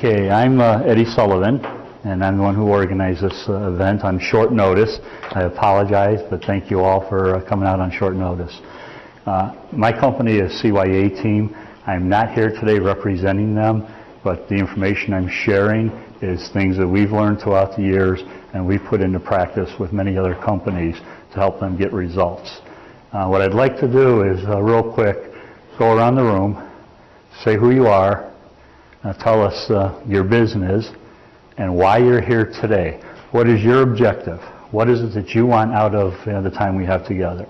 Okay, I'm Eddie Sullivan, and I'm the one who organized this event on short notice. I apologize, but thank you all for coming out on short notice. My company is Cya Team. I'm not here today representing them, but the information I'm sharing is things that we've learned throughout the years and we've put into practice with many other companies to help them get results. What I'd like to do is real quick go around the room, say who you are, tell us your business and why you're here today. What is your objective? What is it that you want out of the time we have together?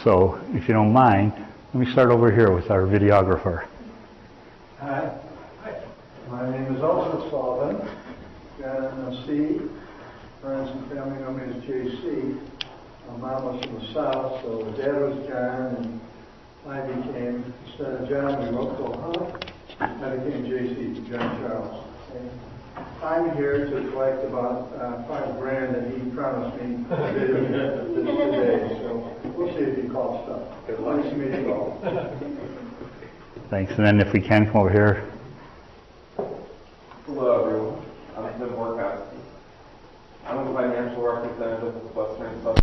So if you don't mind, let me start over here with our videographer. Hi, my name is also Sullivan, got an LLC. Friends and family know me as JC. My mom was from the South, so Dad was John, and I became, instead of John, we wrote Cole. I became JC, John Charles. And I'm here to collect about $5,000 that he promised me today, so we'll see if he calls stuff. Good luck. Nice to meet you all. Thanks, and then if we can come over here. Hello everyone, I'm Tim Borkowski. I'm a financial representative with Western Southern.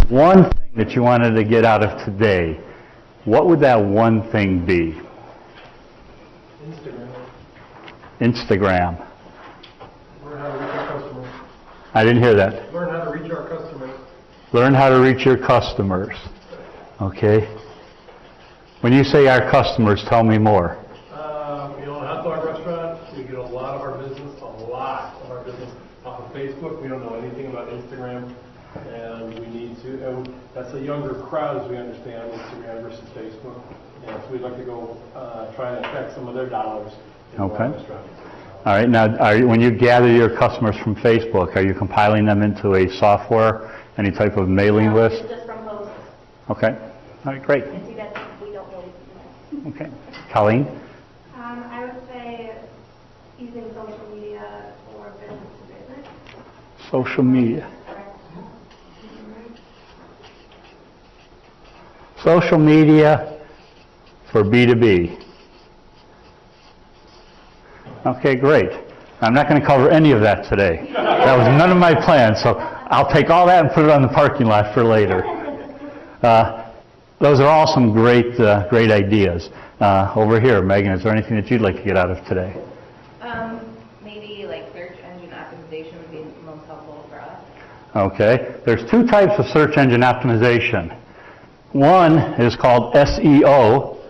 One thing that you wanted to get out of today, what would that one thing be? Instagram. Learn how to reach our customers. I didn't hear that. Learn how to reach our customers. Learn how to reach your customers. Okay. When you say our customers, tell me more. In a hot dog restaurant, we get a lot of our business off of Facebook. We don't know anything about Instagram, and we need to. And that's a younger crowd, as we understand, Instagram versus Facebook. And so we'd like to go try and attract some of their dollars in our restaurants. All right. Now, when you gather your customers from Facebook, are you compiling them into a software, any type of mailing list? Just from posts. Okay. All right. Great. And see that we don't really do that. Okay. Colleen? I would say using social media for business to business. Social media. Social media for B2B. Okay, great. I'm not going to cover any of that today. That was none of my plans, so I'll take all that and put it on the parking lot for later. Those are all some great ideas. Over here, Megan, is there anything that you'd like to get out of today? Maybe like search engine optimization would be most helpful for us. Okay. There's two types of search engine optimization. One is called SEO,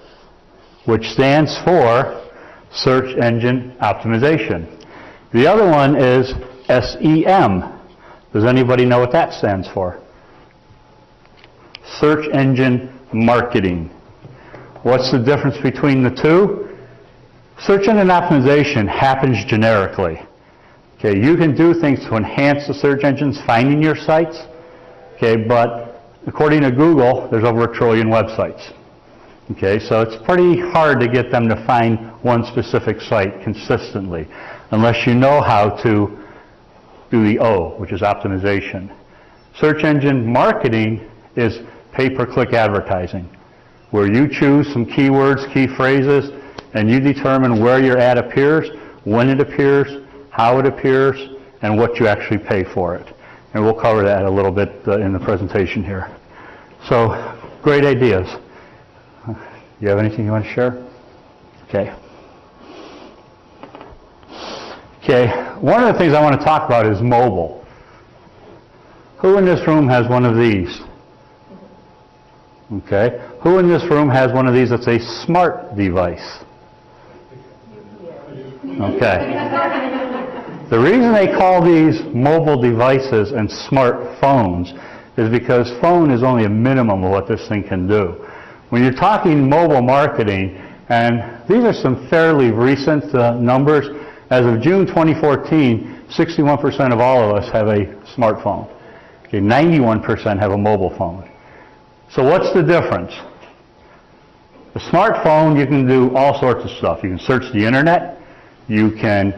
which stands for Search Engine Optimization. The other one is SEM. Does anybody know what that stands for? Search Engine Marketing. What's the difference between the two? Search engine optimization happens generically. Okay, you can do things to enhance the search engines finding your sites, okay, but according to Google, there's over 1 trillion websites. Okay, so it's pretty hard to get them to find one specific site consistently unless you know how to do the O, which is optimization. Search engine marketing is pay-per-click advertising, where you choose some keywords, key phrases, and you determine where your ad appears, when it appears, how it appears, and what you actually pay for it. And we'll cover that a little bit in the presentation here. So, great ideas. You have anything you want to share? Okay. Okay, one of the things I want to talk about is mobile. Who in this room has one of these? Okay. Who in this room has one of these that's a smart device? Okay. The reason they call these mobile devices and smartphones is because phone is only a minimum of what this thing can do. When you're talking mobile marketing, and these are some fairly recent numbers, as of June 2014, 61% of all of us have a smartphone. Okay, 91% have a mobile phone. So what's the difference? The smartphone, you can do all sorts of stuff. You can search the internet, you can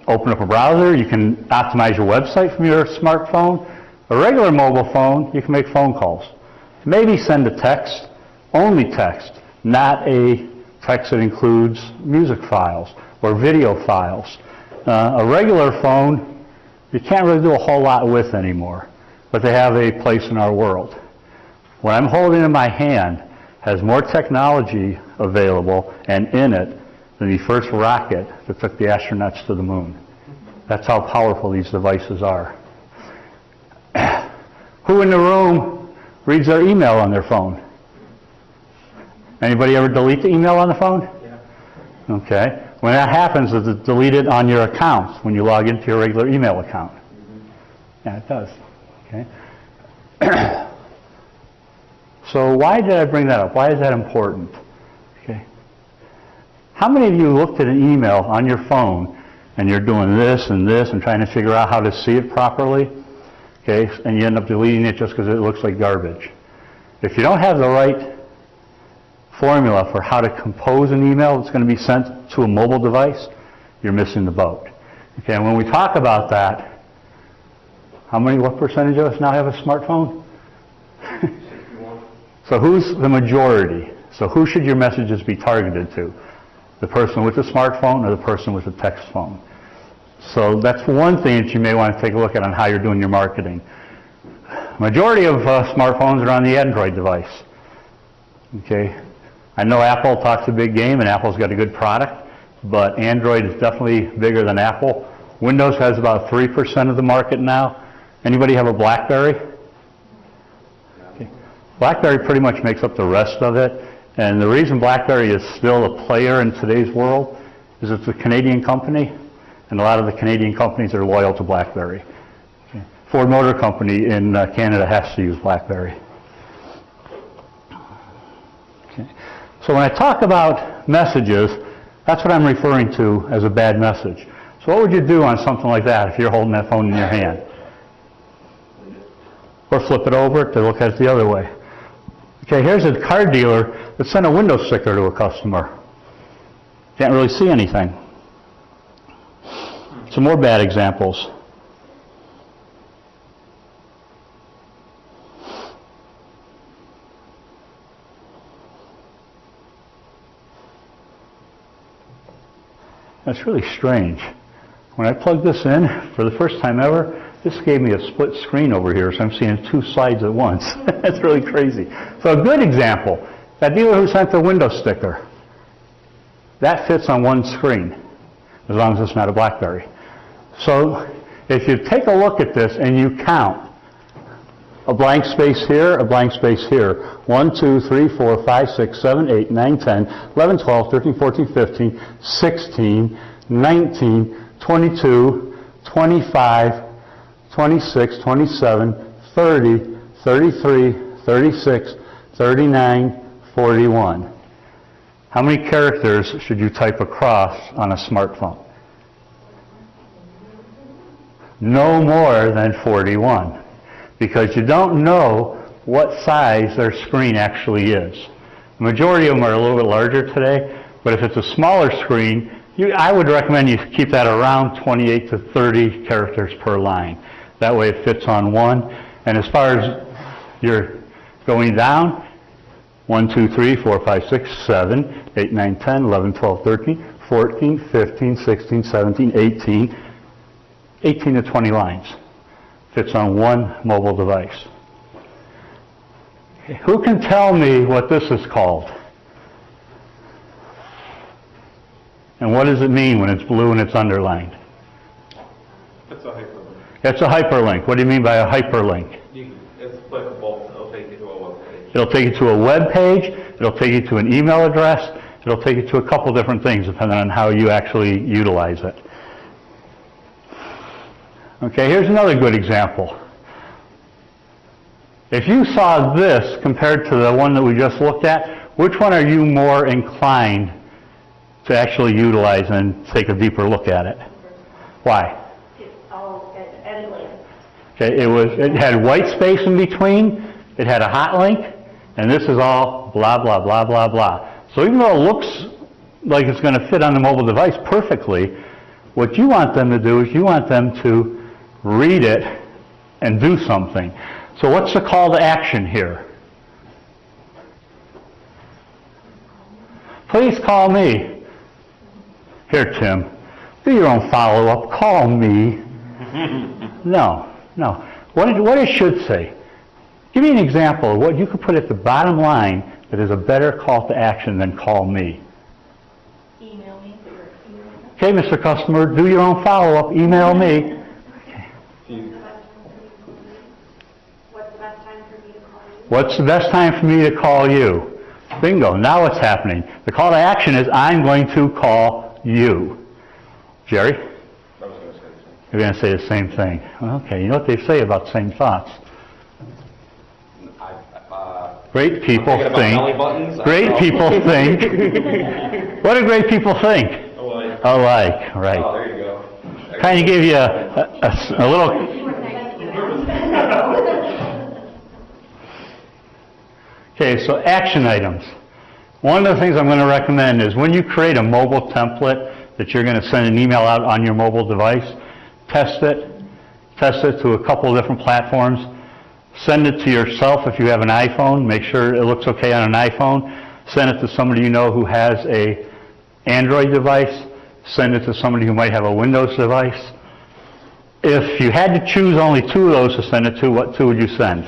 open up a browser, you can optimize your website from your smartphone. A regular mobile phone, you can make phone calls. Maybe send a text, only text, not a text that includes music files or video files. A regular phone, you can't really do a whole lot with anymore, but they have a place in our world. What I'm holding in my hand has more technology available and in it than the first rocket that took the astronauts to the moon. That's how powerful these devices are. Who in the room reads their email on their phone? Anybody ever delete the email on the phone? Yeah. Okay. When that happens, does it delete it on your account when you log into your regular email account? Yeah, it does. Okay. So why did I bring that up? Why is that important? Okay. How many of you looked at an email on your phone and you're doing this and this and trying to figure out how to see it properly? Okay, and you end up deleting it just because it looks like garbage. If you don't have the right formula for how to compose an email that's going to be sent to a mobile device, you're missing the boat. Okay, and when we talk about that, what percentage of us now have a smartphone? So who's the majority? So who should your messages be targeted to? The person with the smartphone or the person with the text phone? So that's one thing that you may want to take a look at on how you're doing your marketing. Majority of smartphones are on the Android device. Okay, I know Apple talks a big game and Apple's got a good product, but Android is definitely bigger than Apple. Windows has about 3% of the market now. Anybody have a BlackBerry? Okay. BlackBerry pretty much makes up the rest of it. And the reason BlackBerry is still a player in today's world is it's a Canadian company, and a lot of the Canadian companies are loyal to BlackBerry. Okay. Ford Motor Company in Canada has to use BlackBerry. Okay. So when I talk about messages, that's what I'm referring to as a bad message. So what would you do on something like that if you're holding that phone in your hand? Or flip it over to look at it the other way. Okay, here's a car dealer that sent a window sticker to a customer. Can't really see anything. Some more bad examples. That's really strange. When I plugged this in for the first time ever, this gave me a split screen over here, so I'm seeing two slides at once. That's really crazy. So a good example, that dealer who sent the window sticker, that fits on one screen, as long as it's not a BlackBerry. So if you take a look at this and you count a blank space here, a blank space here. 1, 2, 3, 4, 5, 6, 7, 8, 9, 10, 11, 12, 13, 14, 15, 16, 19, 22, 25, 26, 27, 30, 33, 36, 39, 41. How many characters should you type across on a smartphone? No more than 41, because you don't know what size their screen actually is. The majority of them are a little bit larger today, but if it's a smaller screen, I would recommend you keep that around 28 to 30 characters per line. That way it fits on one. And as far as you're going down, 1, 2, 3, 4, 5, 6, 7, 8, 9, 10, 11, 12, 13, 14, 15, 16, 17, 18, 18 to 20 lines. Fits on one mobile device. Who can tell me what this is called? And what does it mean when it's blue and it's underlined? It's a hyperlink. It's a hyperlink. What do you mean by a hyperlink? It's clickable. It'll take you to a web page. It'll take you to a web page. It'll take you to an email address. It'll take you to a couple different things depending on how you actually utilize it. Okay, here's another good example. If you saw this compared to the one that we just looked at, which one are you more inclined to actually utilize and take a deeper look at it? Why? It's all edited. Okay, it had white space in between, it had a hot link, and this is all blah, blah, blah, blah, blah. So even though it looks like it's going to fit on the mobile device perfectly, what you want them to do is you want them to read it and do something. So what's the call to action here? Please call me. Here, Tim, do your own follow-up. Call me. No. What it should say. Give me an example of what you could put at the bottom line that is a better call to action than call me. Email me. Okay, Mr. Customer, do your own follow-up. Email me. What's the best time for me to call you? What's the best time for me to call you? Bingo. Now what's happening? The call to action is I'm going to call you. Jerry? I was going to say the same. You're going to say the same thing. Okay, you know what they say about same thoughts. Great people Thinking about belly buttons? think. Great people think. What do great people think? Alike. Alike, right. Oh, there you go. Kind of give you a little... Okay, so action items. One of the things I'm going to recommend is when you create a mobile template that you're going to send an email out on your mobile device, test it to a couple of different platforms. Send it to yourself if you have an iPhone. Make sure it looks okay on an iPhone. Send it to somebody you know who has a Android device. Send it to somebody who might have a Windows device. If you had to choose only two of those to send it to, what two would you send?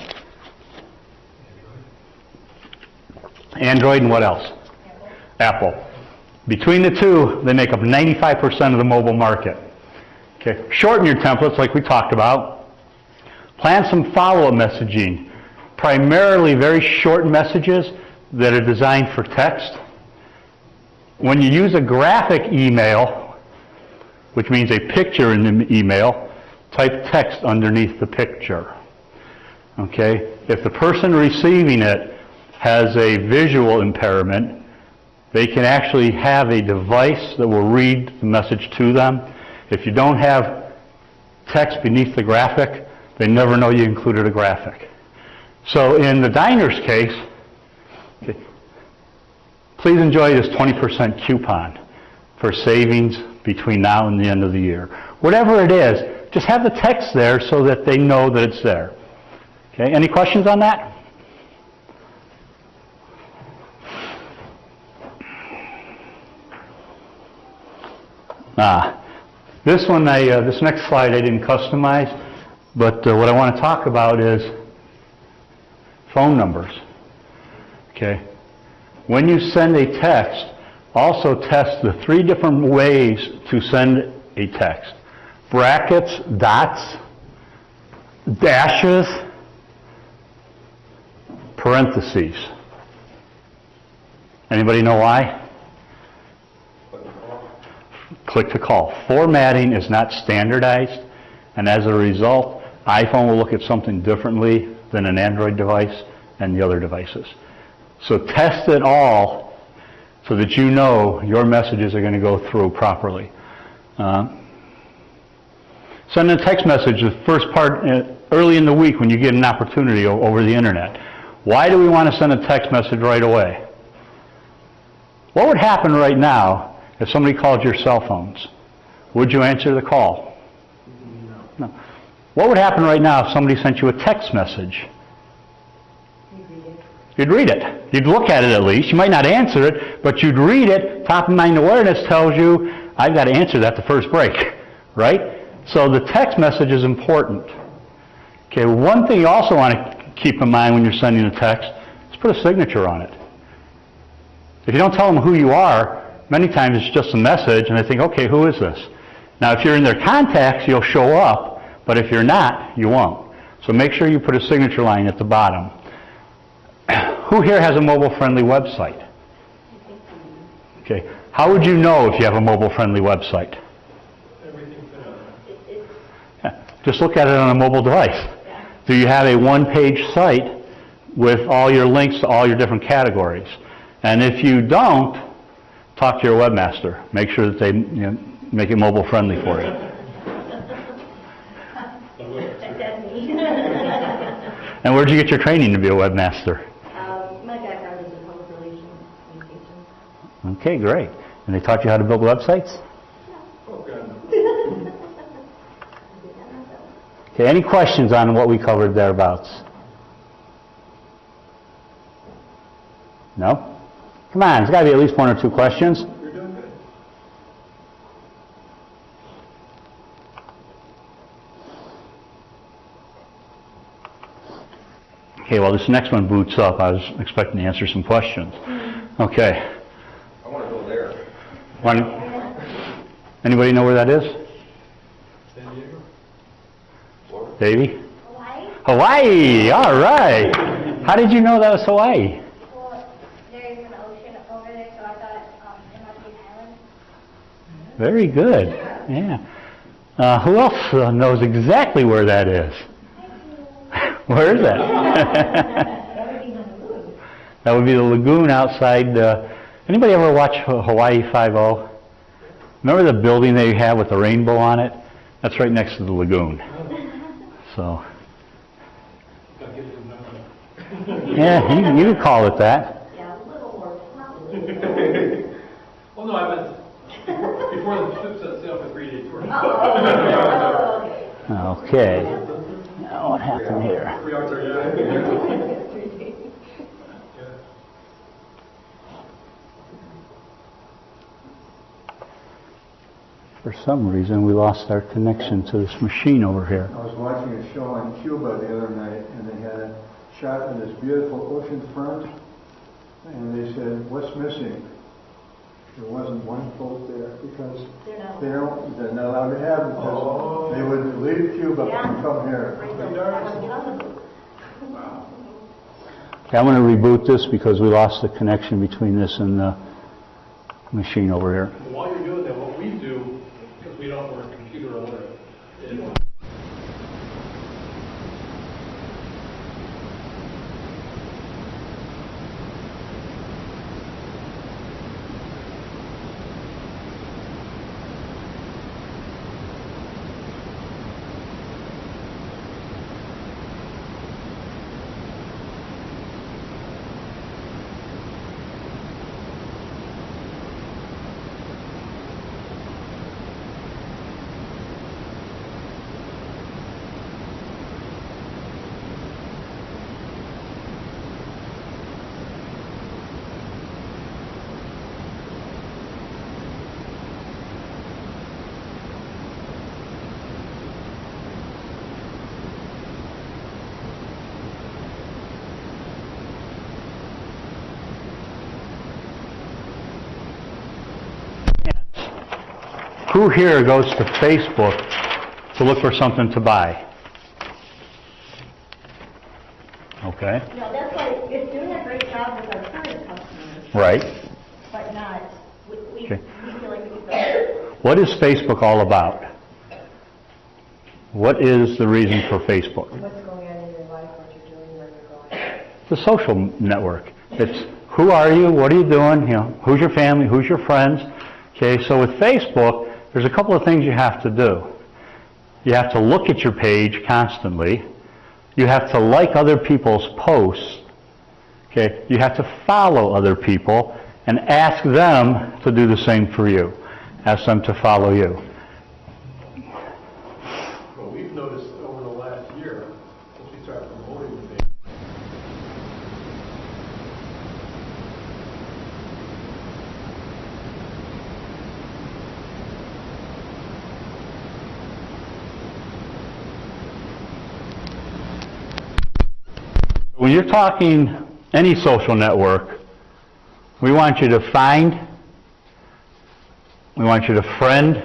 Android and what else? Apple. Between the two, they make up 95% of the mobile market. Okay. Shorten your templates like we talked about. Plan some follow-up messaging. Primarily very short messages that are designed for text. When you use a graphic email, which means a picture in the email, type text underneath the picture. Okay? If the person receiving it has a visual impairment, they can actually have a device that will read the message to them. If you don't have text beneath the graphic, they never know you included a graphic. So in the diner's case, okay, please enjoy this 20% coupon for savings between now and the end of the year. Whatever it is, just have the text there so that they know that it's there. Okay, any questions on that? This one, this next slide I didn't customize, but what I want to talk about is phone numbers. Okay. When you send a text, also test the 3 different ways to send a text. Brackets, dots, dashes, parentheses. Anybody know why? Click to call. Formatting is not standardized, and as a result, iPhone will look at something differently than an Android device and the other devices. So test it all so that you know your messages are going to go through properly. Send a text message the first part early in the week when you get an opportunity over the internet. Why do we want to send a text message right away? What would happen right now if somebody called your cell phones? Would you answer the call? No. What would happen right now if somebody sent you a text message? You'd read it. You'd look at it at least. You might not answer it, but you'd read it. Top of mind awareness tells you, I've got to answer that the first break, right? So the text message is important. Okay, one thing you also want to keep in mind when you're sending a text is put a signature on it. If you don't tell them who you are, many times it's just a message, and they think, okay, who is this? Now, if you're in their contacts, you'll show up, but if you're not, you won't. So make sure you put a signature line at the bottom. Who here has a mobile-friendly website? Okay. How would you know if you have a mobile-friendly website? Yeah. Just look at it on a mobile device. Do you have a one-page site with all your links to all your different categories? And if you don't, talk to your webmaster. Make sure that they make it mobile-friendly for you. And where did you get your training to be a webmaster? My background is in public relations, communications. Okay, great. And they taught you how to build websites? Okay, any questions on what we covered thereabouts? No? Come on, there's got to be at least one or two questions. You're doing good. Okay, well, this next one boots up. I was expecting to answer some questions. Okay. I want to go there. Anybody know where that is? San Diego? Davey? Hawaii? Hawaii! All right. How did you know that was Hawaii? Well, there's an ocean over there, so I thought it must be an island. Very good. Yeah. Who else knows exactly where that is? Where is that? That would be the lagoon outside. Anybody ever watch Hawaii 5-0? Remember the building they have with the rainbow on it? That's right next to the lagoon. So, yeah, you could call it that. Yeah, a little more. Well, no, I meant before the ship set sail for 3 days. Okay. Now what happened here? 3 hours are For some reason, we lost our connection to this machine over here. I was watching a show on Cuba the other night, and they had a shot of this beautiful ocean front, and they said, what's missing? There wasn't one boat there because they're not allowed to have it because they would leave Cuba and come here. Okay, I'm going to reboot this because we lost the connection between this and the machine over here. While you're doing that, what we do, because we don't work computer illiterate, is Who here goes to Facebook to look for something to buy? Okay. No, that's why Right. but not, we Okay. feel like we could go. What is Facebook all about? What is the reason for Facebook? What's going on in your life, what you're doing, where you're going. The social network. It's who are you, what are you doing, who's your family, who's your friends. Okay, so with Facebook, there's a couple of things you have to do. You have to look at your page constantly. You have to like other people's posts. Okay, you have to follow other people and ask them to do the same for you. Ask them to follow you. Well, we've noticed over the last year, since we started promoting the page, When you're talking any social network, we want you to find, we want you to friend,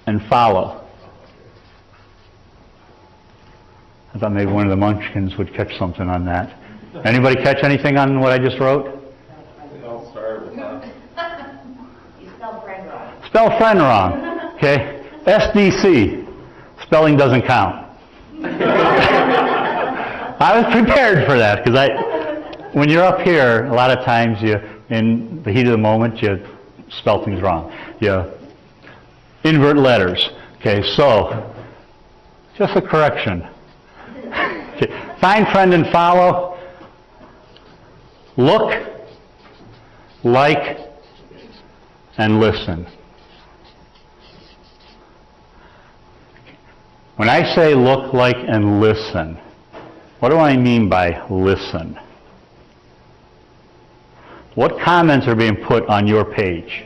and follow. I thought maybe one of the munchkins would catch something on that. Anybody catch anything on what I just wrote? It all started with that. You spelled friend wrong. Spell friend wrong. Okay? SDC. Spelling doesn't count. I was prepared for that because when you're up here, a lot of times in the heat of the moment, you spell things wrong. You invert letters. Okay, so just a correction. Okay. Find, friend, and follow. Look, like, and listen. When I say look, like, and listen, what do I mean by listen? What comments are being put on your page?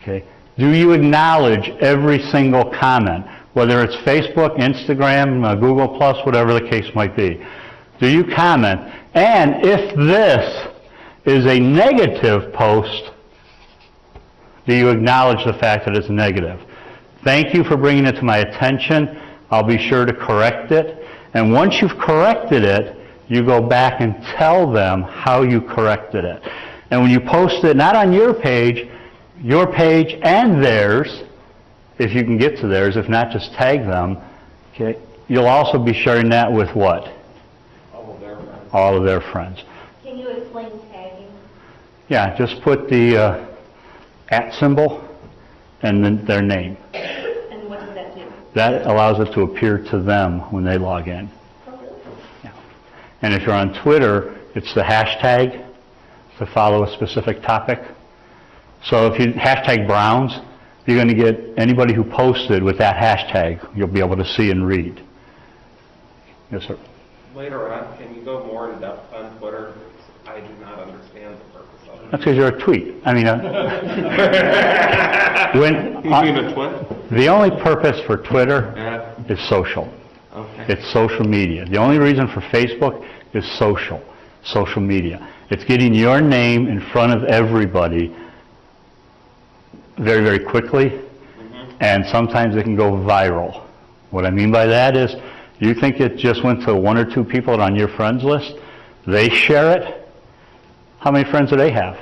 Okay. Do you acknowledge every single comment, whether it's Facebook, Instagram, Google+, whatever the case might be? Do you comment? And if this is a negative post, do you acknowledge the fact that it's negative? Thank you for bringing it to my attention. I'll be sure to correct it. And once you've corrected it, you go back and tell them how you corrected it. And when you post it, not on your page and theirs, if you can get to theirs, if not, just tag them. Okay, you'll also be sharing that with what? All of their friends. All of their friends. Can you explain tagging? Yeah, just put the @ symbol and then their name. And what does that do? That allows it to appear to them when they log in. Yeah. And if you're on Twitter, it's the hashtag to follow a specific topic. So if you hashtag Browns, you're going to get anybody who posted with that hashtag, you'll be able to see and read. Yes, sir. Later on, can you go more in depth on Twitter? I do not understand the purpose of it. That's because you're a tweet. I mean, You mean a twit? the only purpose for Twitter Yeah. is social. Okay. It's social media. The only reason for Facebook is social media. It's getting your name in front of everybody very, very quickly, and sometimes it can go viral. What I mean by that is, you think it just went to one or two people on your friends list, they share it, how many friends do they have?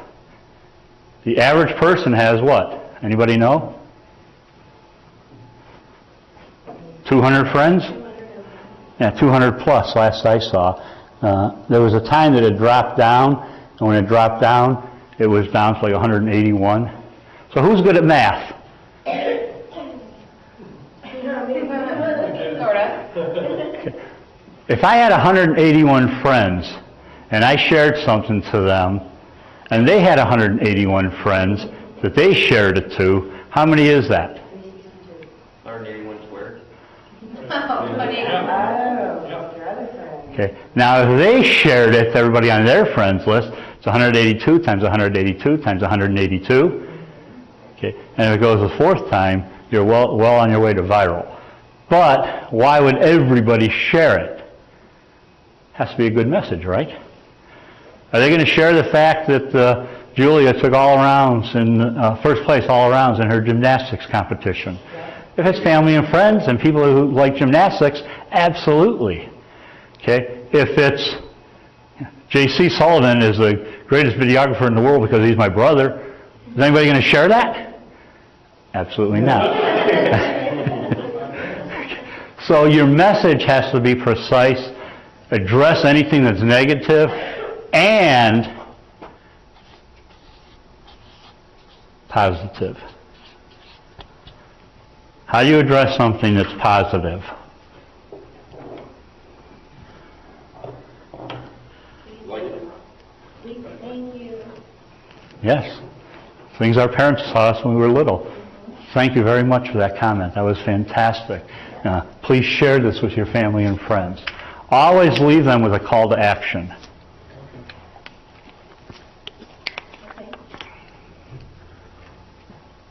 The average person has what? Anybody know? 200 friends? Yeah, 200 plus last I saw. There was a time that it dropped down, and when it dropped down, it was down to like 181. So who's good at math? Sort of. If I had 181 friends, and I shared something to them, and they had 181 friends that they shared it to, how many is that? 181 squared. Okay. Now, if they shared it to everybody on their friends list, it's 182 times 182 times 182. Okay. And if it goes the fourth time, you're well on your way to viral. But why would everybody share it? Has to be a good message, right? Are they going to share the fact that Julia took all arounds in first place all arounds in her gymnastics competition? If it's family and friends and people who like gymnastics, absolutely. Okay? If it's J.C. Sullivan is the greatest videographer in the world because he's my brother, is anybody going to share that? Absolutely not. So your message has to be precise, address anything that's negative, and positive. How do you address something that's positive? Thank you. Yes. Things our parents taught us when we were little. Thank you very much for that comment. That was fantastic. Please share this with your family and friends. Always leave them with a call to action.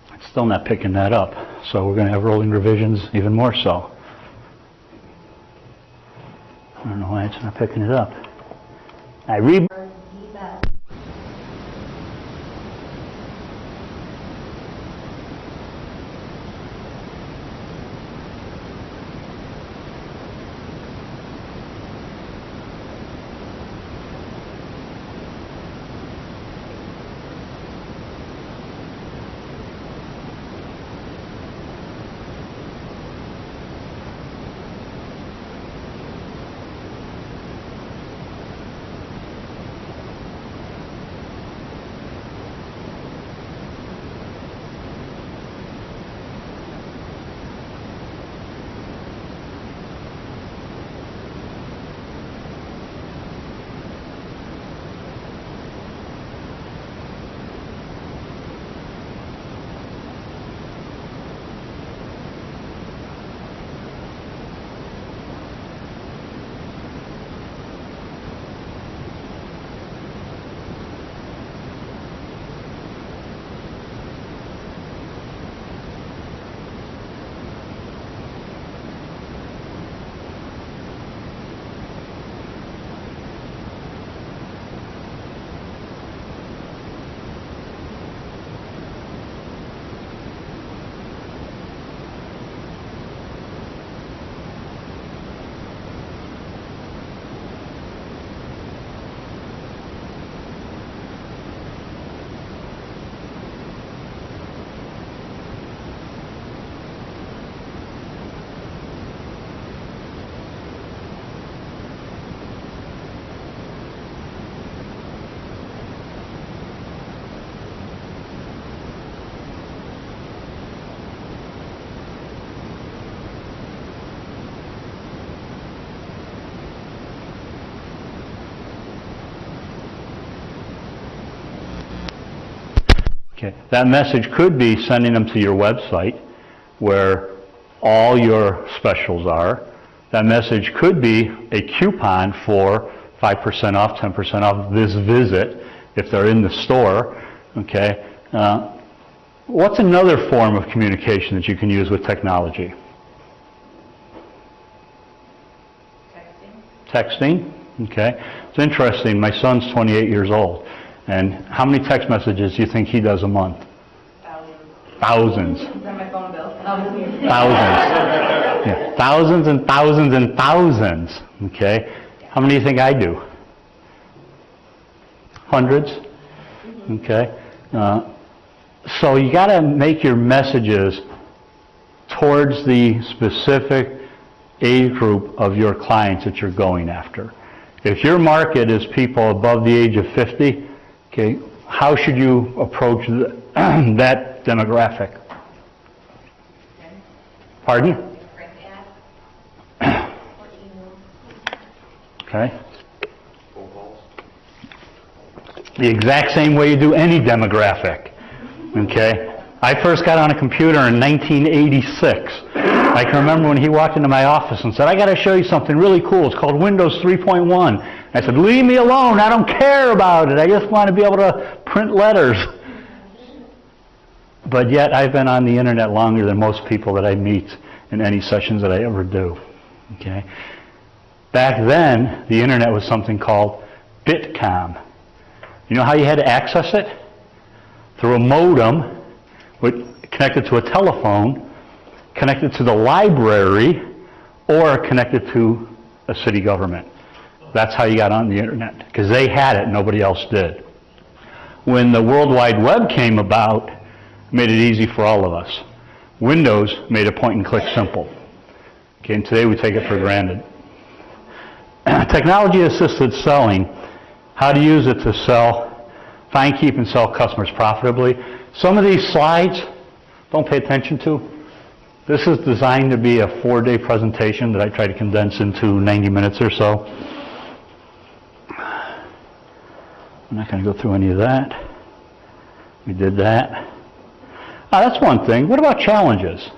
I'm still not picking that up, so we're going to have rolling revisions even more so. I don't know why it's not picking it up. I read. Okay. That message could be sending them to your website where all your specials are. That message could be a coupon for 5% off, 10% off this visit if they're in the store. Okay. What's another form of communication that you can use with technology? Texting. Okay. It's interesting. My son's 28 years old. And how many text messages do you think he does a month? Thousands. Is that my phone bill? Thousands. Yeah. Thousands and thousands and thousands. Okay. How many do you think I do? Hundreds. Okay. So you got to make your messages towards the specific age group of your clients that you're going after. If your market is people above the age of 50, okay, how should you approach that demographic? Pardon? Okay. The exact same way you do any demographic. Okay. I first got on a computer in 1986. I can remember when he walked into my office and said, "I got to show you something really cool. It's called Windows 3.1. I said, "Leave me alone. I don't care about it. I just want to be able to print letters." But yet I've been on the internet longer than most people that I meet in any sessions that I ever do. Okay. Back then, the internet was something called Bitcom. You know how you had to access it? Through a modem connected to a telephone, connected to the library, or connected to a city government. That's how you got on the internet, because they had it, nobody else did. When the World Wide Web came about, it made it easy for all of us. Windows made it point and click simple. Okay, and today we take it for granted. Technology assisted selling, how to use it to sell, find, keep, and sell customers profitably. Some of these slides, don't pay attention to. This is designed to be a 4-day presentation that I try to condense into 90 minutes or so. I'm not going to go through any of that. We did that. That's one thing. What about challenges?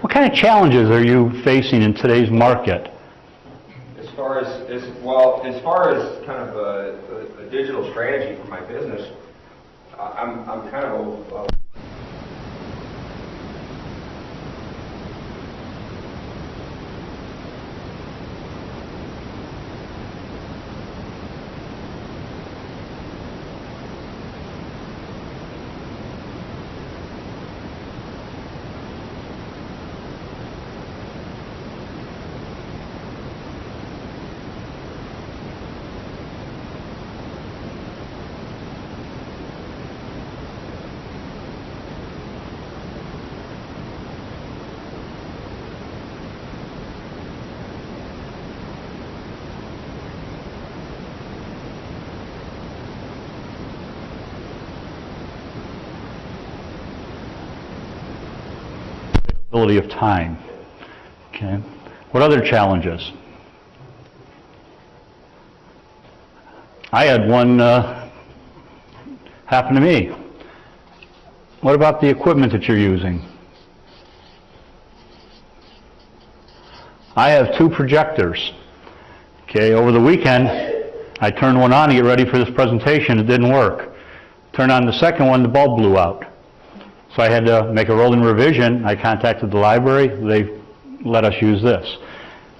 What kind of challenges are you facing in today's market? As far as kind of a digital strategy for my business, I'm kind of Availability of time. Okay. What other challenges? I had one happen to me. What about the equipment that you're using? I have 2 projectors. Okay, over the weekend, I turned one on to get ready for this presentation. It didn't work. Turned on the second one, the bulb blew out. So I had to make a rolling revision. I contacted the library. They let us use this.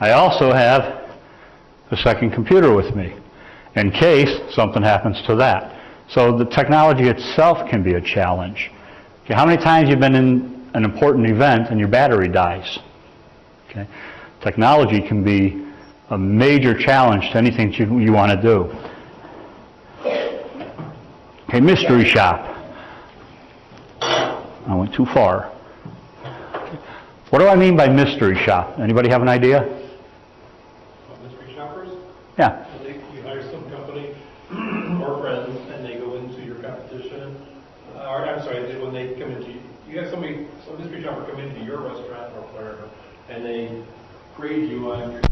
I also have a second computer with me in case something happens to that. So the technology itself can be a challenge. Okay, how many times you've been in an important event and your battery dies? Okay, technology can be a major challenge to anything that you want to do. Okay, mystery shop. I went too far. What do I mean by mystery shop? Anybody have an idea? Mystery shoppers? Yeah. You hire some company or friends, and they go into your competition. When they come into you have some mystery shopper come into your restaurant or wherever, and they grade you on your.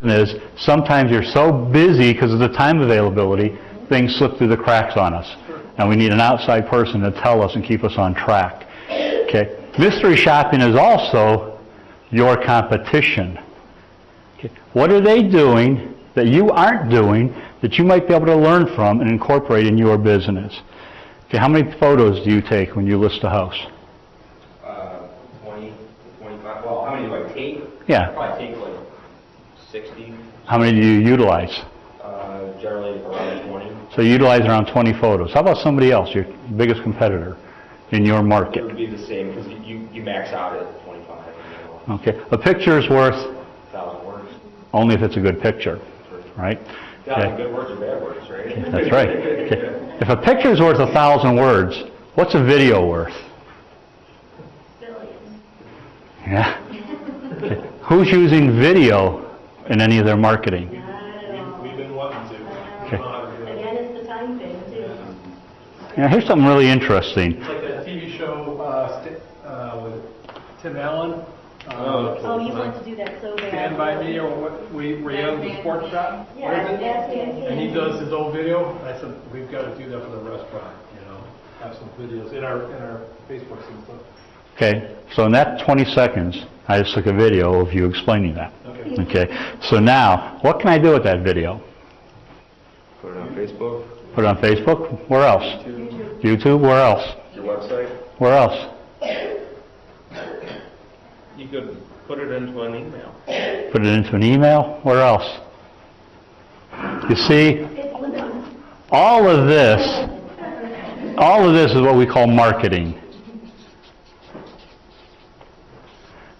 Is sometimes you're so busy because of the time availability, things slip through the cracks on us. And we need an outside person to tell us and keep us on track. Okay. Mystery shopping is also your competition. Okay. What are they doing that you aren't doing that you might be able to learn from and incorporate in your business? Okay. How many photos do you take when you list a house? 20, 25. Well, how many do I take? Yeah. I probably take like 60. How many do you utilize? Generally around 20. So you utilize around 20 photos. How about somebody else, your biggest competitor in your market? It would be the same because you max out at 25. Okay. A picture is worth 1,000 words. only if it's a good picture, right? Yeah, Okay. good words or bad words, right? Okay, that's right. Okay. If a picture is worth 1,000 words, what's a video worth? Billions. Yeah. Okay. Who's using video in any of their marketing? We've been wanting to. Okay. Again, it's the time thing, too. Now, here's something really interesting. It's like that TV show with Tim Allen. Oh, you want to do that so bad. Stand By Me, or what, where he owns the sports shop? Yeah, What is it? that's And he does his own video. I said, we've got to do that for the restaurant, have some videos in our Facebooks and stuff. Okay, so in that 20 seconds, I just took a video of you explaining that. Okay. Okay, so now, what can I do with that video? Put it on Facebook, Put it on Facebook? Where else? YouTube? Where else? your website. Where else? You could put it into an email. Put it into an email? Where else? You see, All of this is what we call marketing.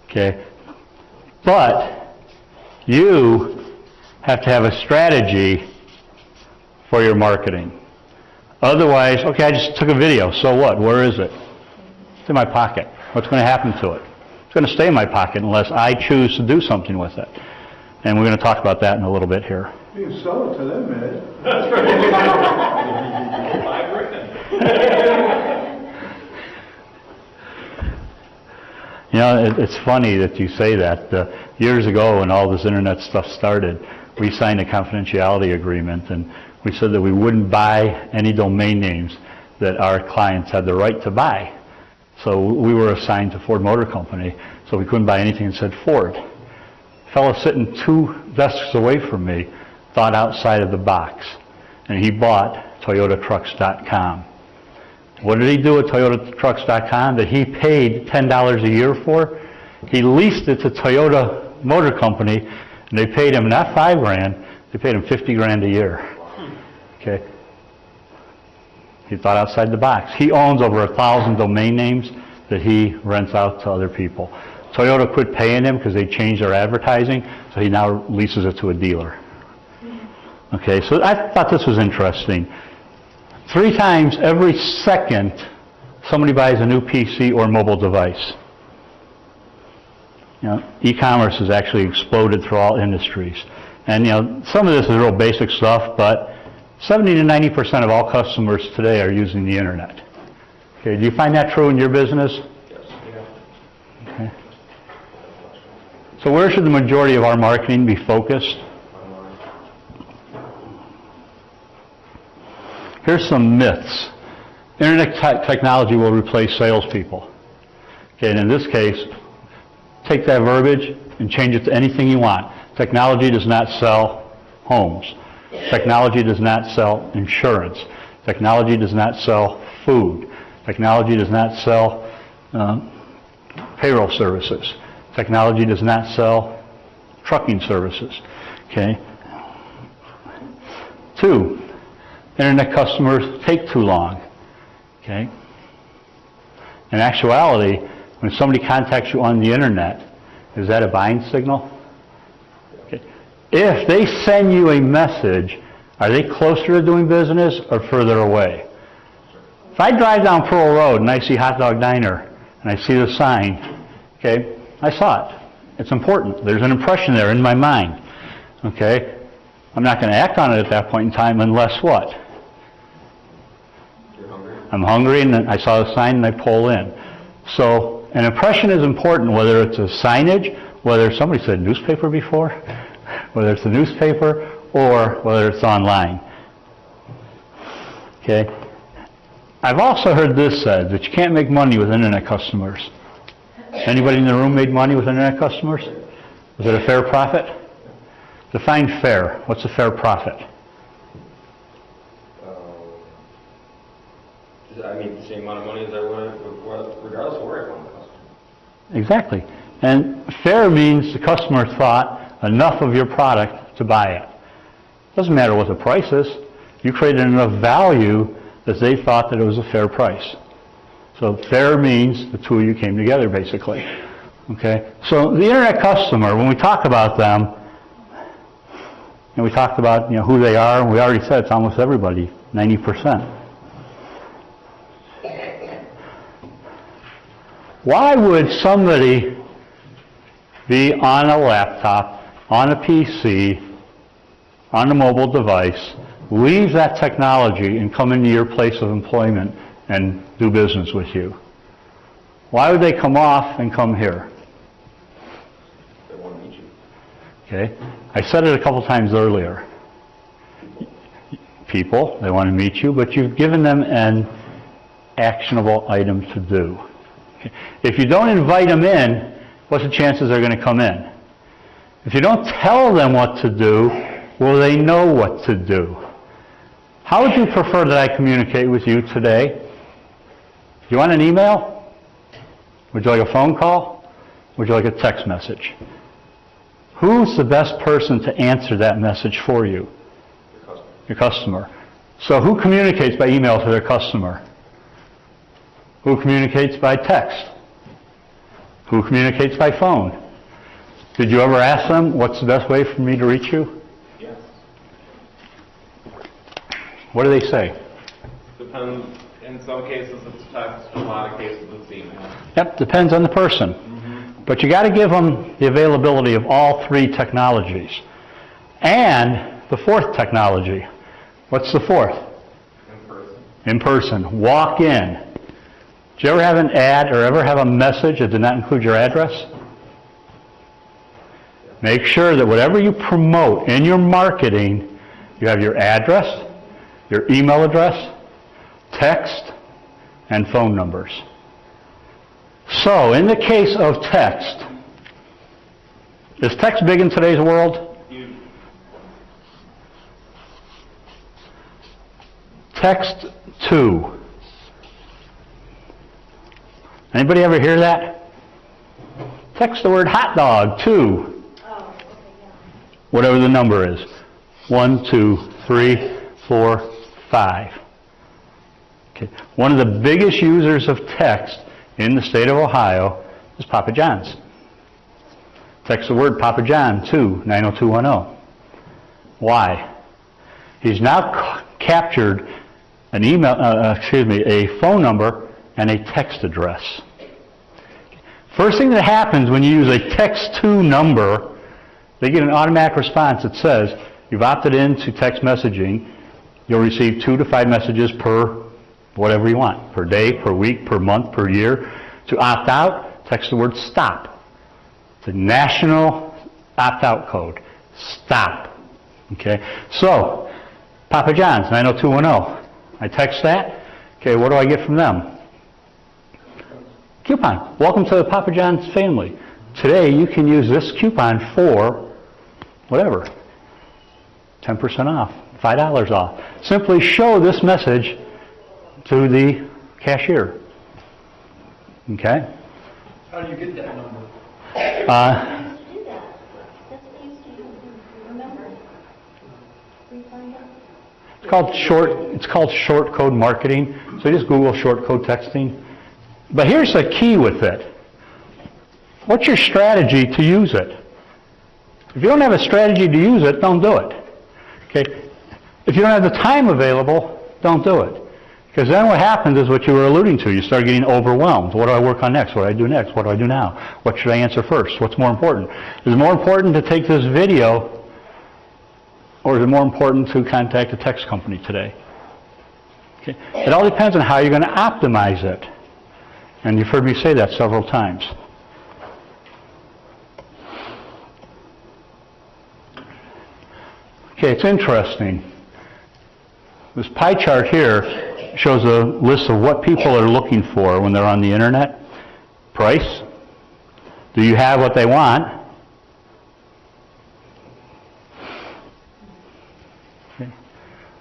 Okay? But you have to have a strategy for your marketing. Otherwise, okay, I just took a video, so what? Where is it? It's in my pocket. What's going to happen to it? It's going to stay in my pocket unless I choose to do something with it. And we're going to talk about that in a little bit here. You can sell it to them, Ed. That's right. You know, it's funny that you say that. Years ago, when all this internet stuff started, we signed a confidentiality agreement, and we said that we wouldn't buy any domain names that our clients had the right to buy. So we were assigned to Ford Motor Company, so we couldn't buy anything that said Ford. A fellow sitting 2 desks away from me thought outside of the box, and he bought ToyotaTrucks.com. What did he do at ToyotaTrucks.com that he paid $10 a year for? He leased it to Toyota Motor Company, and they paid him not $5,000, they paid him $50,000 a year. Okay. He thought outside the box. He owns over 1,000 domain names that he rents out to other people. Toyota quit paying him because they changed their advertising, so he now leases it to a dealer. Okay, so I thought this was interesting. 3 times every second, somebody buys a new PC or mobile device. You know, e-commerce has actually exploded through all industries. And, you know, some of this is real basic stuff, but 70 to 90% of all customers today are using the internet. Okay, do you find that true in your business? Yes. Okay. So where should the majority of our marketing be focused? Here's some myths. Internet technology will replace salespeople. Okay, and in this case, take that verbiage and change it to anything you want. Technology does not sell homes. Technology does not sell insurance. Technology does not sell food. Technology does not sell payroll services. Technology does not sell trucking services. Okay. 2, internet customers take too long. Okay. In actuality, when somebody contacts you on the internet, is that a buying signal? Okay. If they send you a message, are they closer to doing business or further away? If I drive down Pearl Road and I see Hot Dog Diner and I see the sign, okay, I saw it. It's important. There's an impression there in my mind. Okay? I'm not going to act on it at that point in time unless what? You're hungry? I'm hungry and I saw the sign and I pull in. So an impression is important, whether it's a signage, whether somebody said newspaper before, whether it's a newspaper, or whether it's online. Okay? I've also heard this said, that you can't make money with internet customers. Anybody in the room made money with internet customers? Was it a fair profit? Define fair. What's a fair profit? I mean, the same amount of money as I would, regardless of where I found the customer. Exactly. And fair means the customer thought enough of your product to buy it. Doesn't matter what the price is. You created enough value that they thought that it was a fair price. So fair means the two of you came together, basically. Okay? So the internet customer, when we talk about them, and we talked about, you know, who they are, and we already said it's almost everybody, 90%. Why would somebody be on a laptop, on a PC, on a mobile device, leave that technology and come into your place of employment and do business with you? Why would they come off and come here? They want to meet you. Okay? I said it a couple times earlier. People, they want to meet you, but you've given them an actionable item to do. Okay? If you don't invite them in, what's the chances they're going to come in? If you don't tell them what to do, will they know what to do? How would you prefer that I communicate with you today? Do you want an email? Would you like a phone call? Would you like a text message? Who's the best person to answer that message for you? Your customer. Your customer. So who communicates by email to their customer? Who communicates by text? Who communicates by phone? Did you ever ask them, what's the best way for me to reach you? Yes. What do they say? Depends. In some cases it's text, in a lot of cases it's email. Yep, depends on the person. But you got to give them the availability of all three technologies. And the fourth technology. What's the fourth? In person. In person. Walk in. Did you ever have an ad or ever have a message that did not include your address? Make sure that whatever you promote in your marketing, you have your address, your email address, text, and phone numbers. So, in the case of text, is text big in today's world? Text to. Anybody ever hear that? Text the word hot dog to. Whatever the number is. 1, 2, 3, 4, 5. Okay. One of the biggest users of text in the state of Ohio is Papa John's. Text the word Papa John to 90210. Why? He's now captured an a phone number and a text address. First thing that happens when you use a text to number, they get an automatic response that says, you've opted into text messaging, you'll receive 2 to 5 messages per whatever you want, per day, per week, per month, per year. To opt out, text the word stop. It's a national opt-out code. Stop. Okay? So, Papa John's, 90210. I text that. Okay, what do I get from them? Coupon. Welcome to the Papa John's family. Today, you can use this coupon for whatever. 10% off, $5 off. Simply show this message to the cashier. Okay? How do you get that number? Do that. That's what you used to do. Remember? We find out. It's called short code marketing. So just Google short code texting. But here's the key with it. What's your strategy to use it? If you don't have a strategy to use it, don't do it. Okay? If you don't have the time available, don't do it. Because then what happens is what you were alluding to. You start getting overwhelmed. What do I work on next? What do I do next? What do I do now? What should I answer first? What's more important? Is it more important to take this video, or is it more important to contact a text company today? Okay. It all depends on how you're going to optimize it. And you've heard me say that several times. Okay, it's interesting. This pie chart here shows a list of what people are looking for when they're on the internet. Price. Do you have what they want? Okay.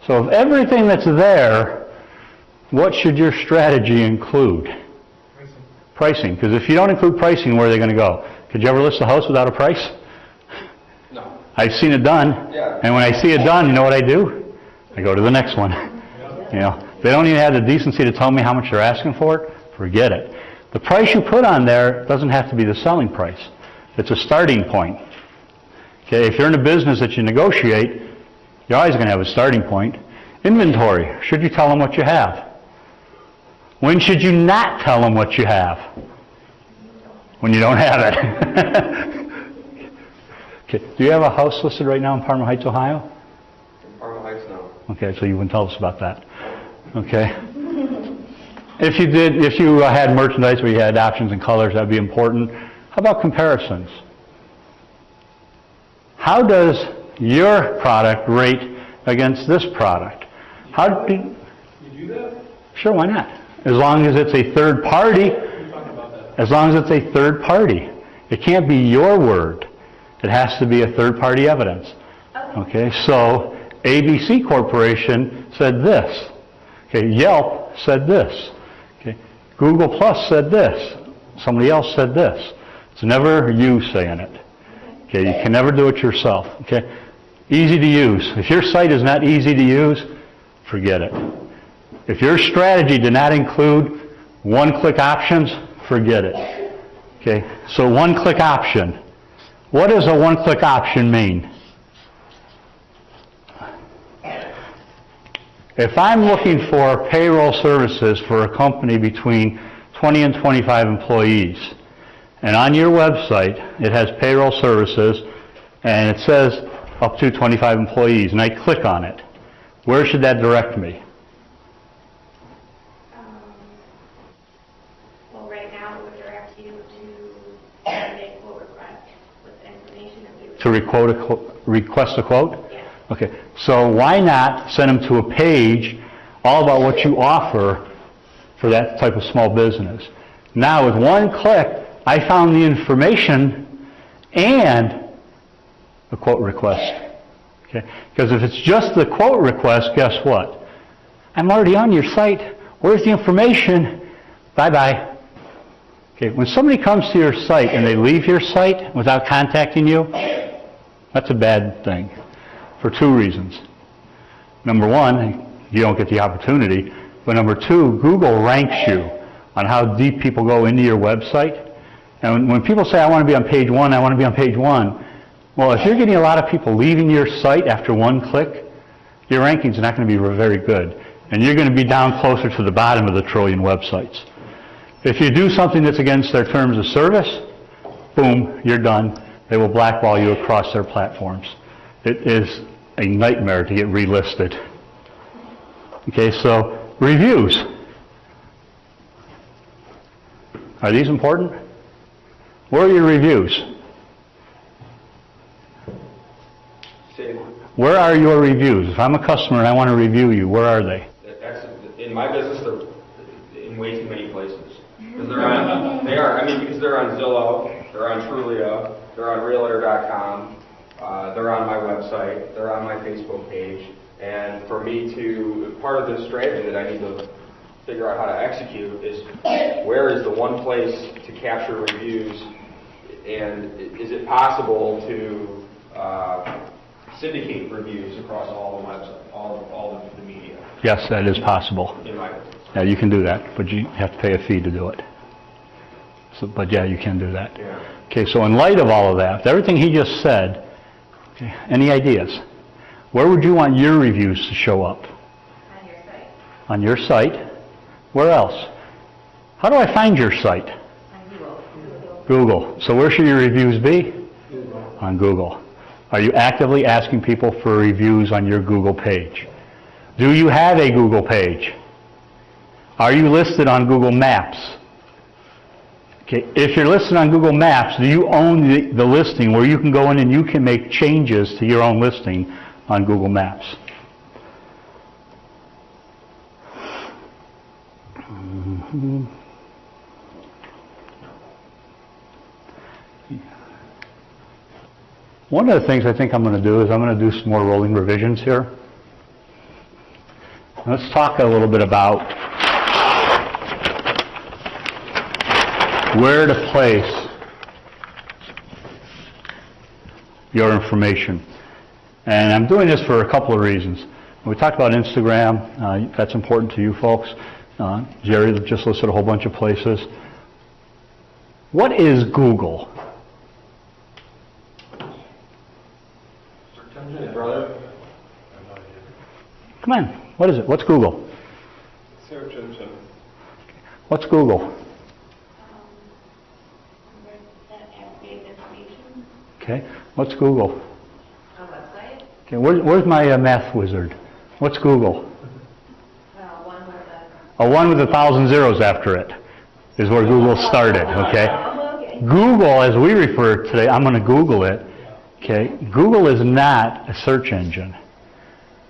So of everything that's there, what should your strategy include? Pricing. Because if you don't include pricing, where are they going to go? Could you ever list a house without a price? No. I've seen it done. Yeah. And when I see it done, you know what I do? I go to the next one. You know, they don't even have the decency to tell me how much they're asking for it. Forget it. The price you put on there doesn't have to be the selling price. It's a starting point. Okay, if you're in a business that you negotiate, you're always going to have a starting point. Inventory. Should you tell them what you have? When should you not tell them what you have? When you don't have it. Okay. Do you have a house listed right now in Parma Heights, Ohio? In Parma Heights, no. Okay, so you wouldn't tell us about that. Okay. If you did, if you had merchandise where you had options and colors, that would be important. How about comparisons? How does your product rate against this product? How do You do that? Sure, why not? As long as it's a third party. We're talking about that. As long as it's a third party. It can't be your word. It has to be a third party evidence. Okay, so ABC Corporation said this. Okay, Yelp said this. Okay, Google Plus said this. Somebody else said this. It's never you saying it. Okay, you can never do it yourself. Okay, easy to use. If your site is not easy to use, forget it. If your strategy did not include one-click options, forget it. Okay, so one-click option. What does a one-click option mean? If I'm looking for payroll services for a company between 20 and 25 employees, and on your website it has payroll services and it says up to 25 employees, and I click on it, where should that direct me? Well, right now it would direct you to make a quote request with the information that we would... To request a quote? Yes. Okay, so why not send them to a page all about what you offer for that type of small business? Now, with one click, I found the information and a quote request. Okay, because if it's just the quote request, guess what? I'm already on your site. Where's the information? Bye-bye. Okay, when somebody comes to your site and they leave your site without contacting you, that's a bad thing. For two reasons. Number one, you don't get the opportunity. But number two, Google ranks you on how deep people go into your website. And when people say, I want to be on page one, I want to be on page one, well, if you're getting a lot of people leaving your site after one click, your rankings are not going to be very good. And you're going to be down closer to the bottom of the trillion websites. If you do something that's against their terms of service, boom, you're done. They will blackball you across their platforms. It is a nightmare to get relisted. Okay, so reviews. Are these important? Where are your reviews? Where are your reviews? If I'm a customer and I want to review you, where are they? In my business, they're in way too many places. Because because they're on Zillow, they're on Trulia, they're on Realtor.com. They're on my website, they're on my Facebook page, and for me to, part of this strategy that I need to figure out how to execute is where is the one place to capture reviews, and is it possible to syndicate reviews across all the websites, all of the media? Yes, that is possible. In my business. Yeah, you can do that, but you have to pay a fee to do it. So, but yeah, you can do that. Yeah. Okay, so in light of all of that, everything he just said, okay, any ideas? Where would you want your reviews to show up? On your site. On your site? Where else? How do I find your site? On Google. Google. So where should your reviews be? Google. On Google. Are you actively asking people for reviews on your Google page? Do you have a Google page? Are you listed on Google Maps? Okay, if you're listed on Google Maps, do you own the listing where you can go in and you can make changes to your own listing on Google Maps? One of the things I think I'm going to do is I'm going to do some more rolling revisions here. Let's talk a little bit about where to place your information. And I'm doing this for a couple of reasons. We talked about Instagram. That's important to you folks. Jerry just listed a whole bunch of places. What is Google? Search engine, brother. Come on. What is it? What's Google? Search engine. What's Google? That aggregate information. Okay. What's Google? A website. Okay. Where's my math wizard? What's Google? One with A 1 with 1,000 zeros after it is where Google started, okay? Okay. Google, as we refer to today, I'm going to Google it, okay? Google is not a search engine.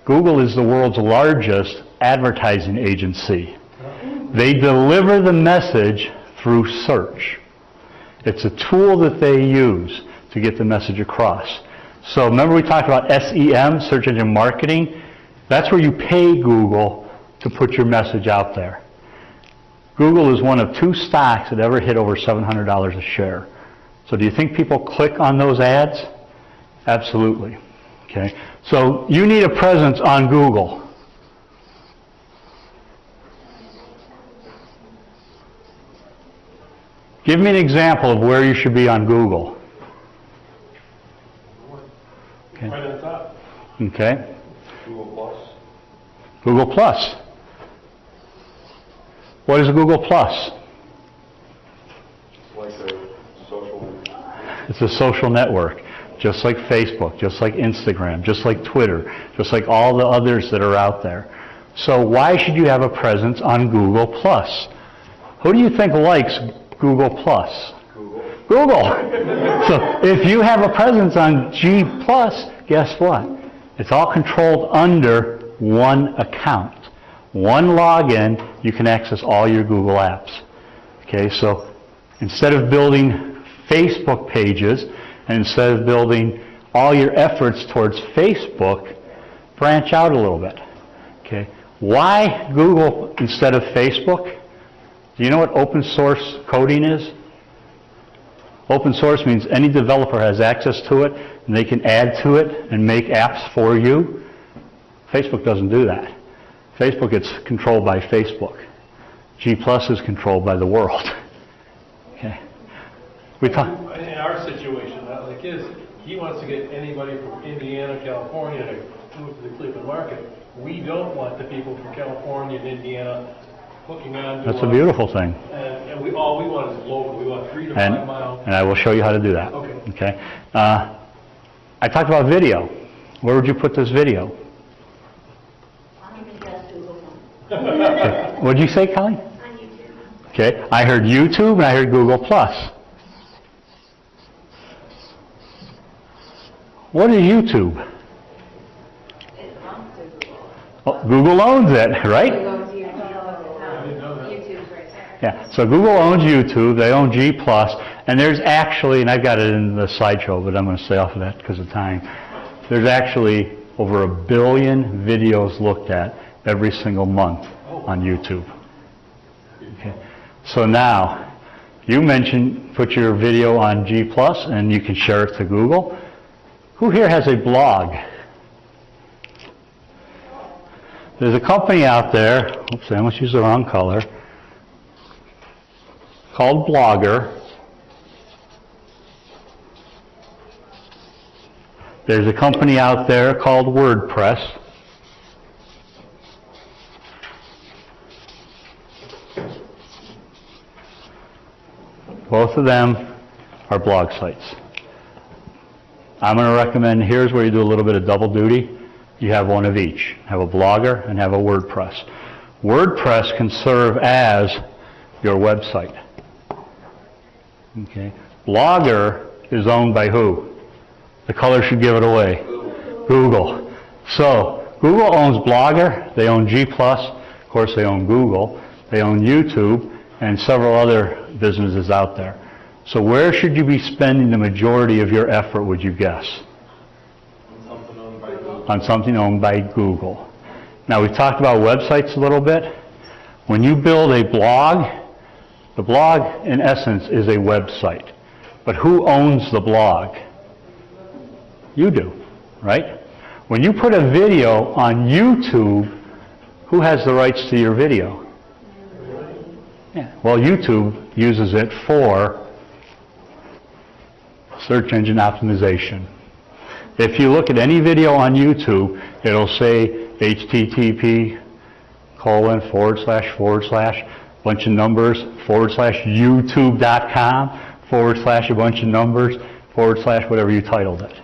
Google is the world's largest advertising agency. They deliver the message through search. It's a tool that they use to get the message across. So remember we talked about SEM, search engine marketing? That's where you pay Google to put your message out there. Google is one of 2 stocks that ever hit over $700 a share. So do you think people click on those ads? Absolutely. Okay. So you need a presence on Google. Give me an example of where you should be on Google. Okay. Right on top. Okay. Google Plus. Google Plus. What is Google Plus? Like a social. It's a social network, just like Facebook, just like Instagram, just like Twitter, just like all the others that are out there. So why should you have a presence on Google Plus? Who do you think likes Google Plus? Google. So if you have a presence on G+, guess what? It's all controlled under one account. One login, you can access all your Google apps. Okay, so instead of building Facebook pages, and instead of building all your efforts towards Facebook, branch out a little bit. Okay, why Google instead of Facebook? Do you know what open source coding is? Open source means any developer has access to it, and they can add to it and make apps for you. Facebook doesn't do that. Facebook gets controlled by Facebook. G+ is controlled by the world. Okay. In our situation, not like his, he wants to get anybody from Indiana, California to move to the Cleveland market. We don't want the people from California and Indiana hooking on to That's a beautiful thing. And all we want is local. We want 3 to 5 miles. And I will show you how to do that. Okay. Okay. I talked about video. Where would you put this video? Okay. What did you say, Colleen? On YouTube. Okay. I heard YouTube and I heard Google+. What is YouTube? It belongs to Google. Well, Google owns it, right? Go to your YouTube's right there. Yeah, so Google owns YouTube, they own G+, and there's actually, and I've got it in the slideshow, but I'm going to stay off of that because of time, there's actually over 1 billion videos looked at every single month on YouTube. Okay. So now, you mentioned put your video on G+, and you can share it to Google. Who here has a blog? There's a company out there, oops, I almost used the wrong color, called Blogger. There's a company out there called WordPress. Both of them are blog sites. I'm going to recommend, here's where you do a little bit of double duty. You have one of each. Have a Blogger and have a WordPress. WordPress can serve as your website. Okay. Blogger is owned by who? The color should give it away. Google. So, Google owns Blogger, they own G+, of course they own Google, they own YouTube, and several other businesses out there. So where should you be spending the majority of your effort, would you guess? Something owned by Google. On something owned by Google. Now we've talked about websites a little bit. When you build a blog, the blog in essence is a website. But who owns the blog? You do, right? When you put a video on YouTube, who has the rights to your video? Yeah. Well, YouTube uses it for search engine optimization. If you look at any video on YouTube, it'll say http:// bunch of numbers /youtube.com / a bunch of numbers / whatever you titled it.